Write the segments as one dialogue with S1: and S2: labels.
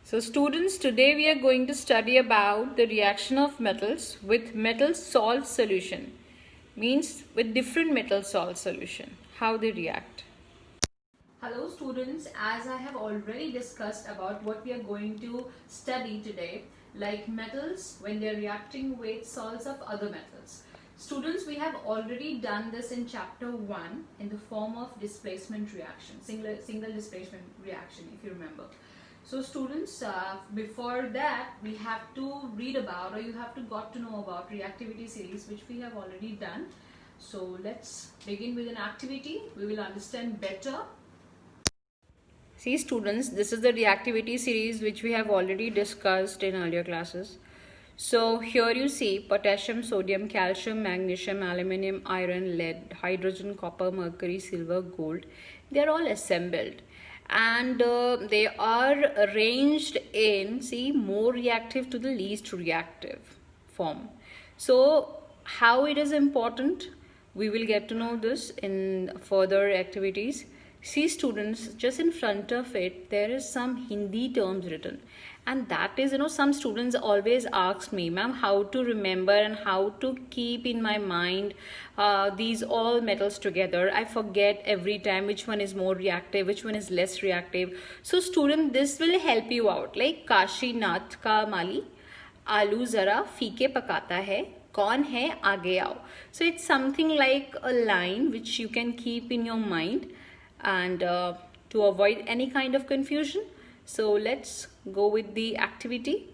S1: So students, today we are going to study about the reaction of metals with metal salt solution. Means with different metal salt solution, how they react. Hello students, as I have already discussed about what we are going to study today, like metals when they are reacting with salts of other metals. Students, we have already done this in chapter 1 in the form of displacement reaction, single displacement reaction, if you remember. So students, before that we have to read about, or you have to got to know about reactivity series, which we have already done. So let's begin with an activity. We will understand better. See students, this is the reactivity series which we have already discussed in earlier classes. So here you see potassium, sodium, calcium, magnesium, aluminum, iron, lead, hydrogen, copper, mercury, silver, gold. They are all assembled and they are arranged in, see, more reactive to the least reactive form. So how it is important, we will get to know this in further activities. See students, just in front of it there is some Hindi terms written, and that is, some students always ask me, ma'am, how to remember and how to keep in my mind these all metals together. I forget every time which one is more reactive, which one is less reactive. So student, this will help you out, like Kashinath का माली आलू जरा फीके पकाता है, कौन है आगे आओ. So it's something like a line which you can keep in your mind and to avoid any kind of confusion. So let's go with the activity.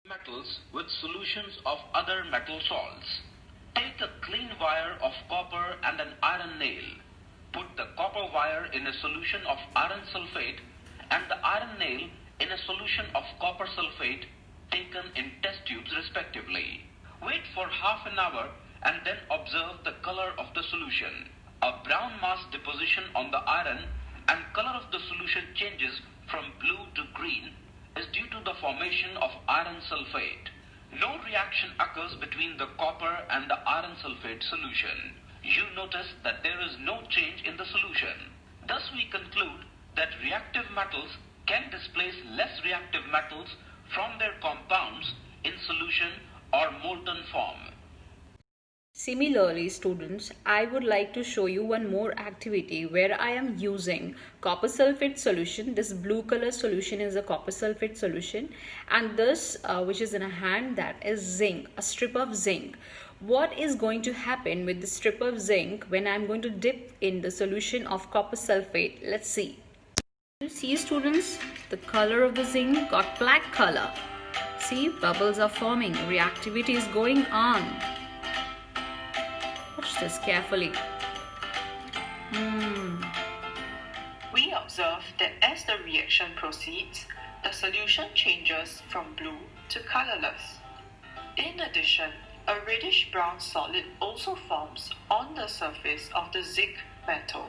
S2: Metals with solutions of other metal salts. Take a clean wire of copper and an iron nail. Put the copper wire in a solution of iron sulfate and the iron nail in a solution of copper sulfate taken in test tubes respectively. Wait for half an hour and then observe the color of the solution. A brown mass deposition on the iron and color of the solution changes from blue to green is due to the formation of iron sulfate. No reaction occurs between the copper and the iron sulfate solution. You notice that there is no change in the solution. Thus we conclude that reactive metals can displace less reactive metals from their compounds in solution or molten form.
S1: Similarly students, I would like to show you one more activity where I am using copper sulfate solution. This blue color solution is a copper sulfate solution, and this which is in a hand, that is zinc, a strip of zinc. What is going to happen with the strip of zinc when I am going to dip in the solution of copper sulfate? Let's see. You see students, the color of the zinc got black color. See, bubbles are forming, reactivity is going on. Watch this carefully.
S3: We observe that as the reaction proceeds, the solution changes from blue to colorless. In addition, a reddish-brown solid also forms on the surface of the zinc metal.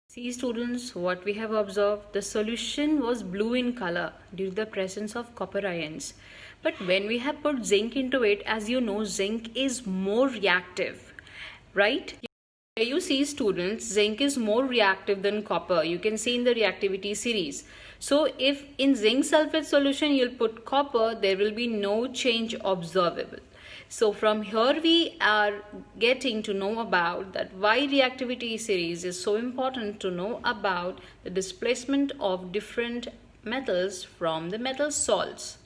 S1: See students, what we have observed, the solution was blue in color due to the presence of copper ions. But when we have put zinc into it, as you know, zinc is more reactive, right? Here you see students, zinc is more reactive than copper. You can see in the reactivity series. So if in zinc sulfate solution you'll put copper, there will be no change observable. So from here we are getting to know about that why reactivity series is so important to know about the displacement of different metals from the metal salts.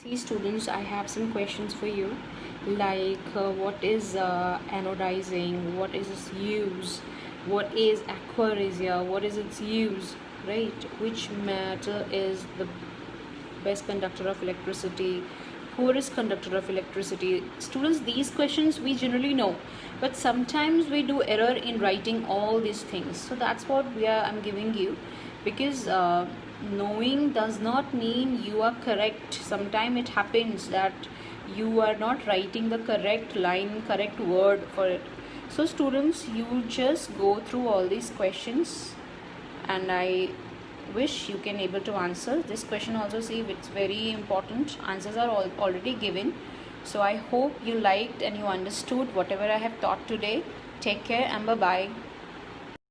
S1: See students, I have some questions for you, like what is anodizing, what is its use, what is aquaresia, what is its use, right? Which metal is the best conductor of electricity, poorest conductor of electricity? Students, these questions we generally know, but sometimes we do error in writing all these things. So that's what I'm giving you, because knowing does not mean you are correct. Sometimes it happens that you are not writing the correct line, correct word for it. So students, you just go through all these questions and I wish you can able to answer this question also. See, it's very important, answers are already given. So I hope you liked and you understood whatever I have taught today. Take care and bye bye.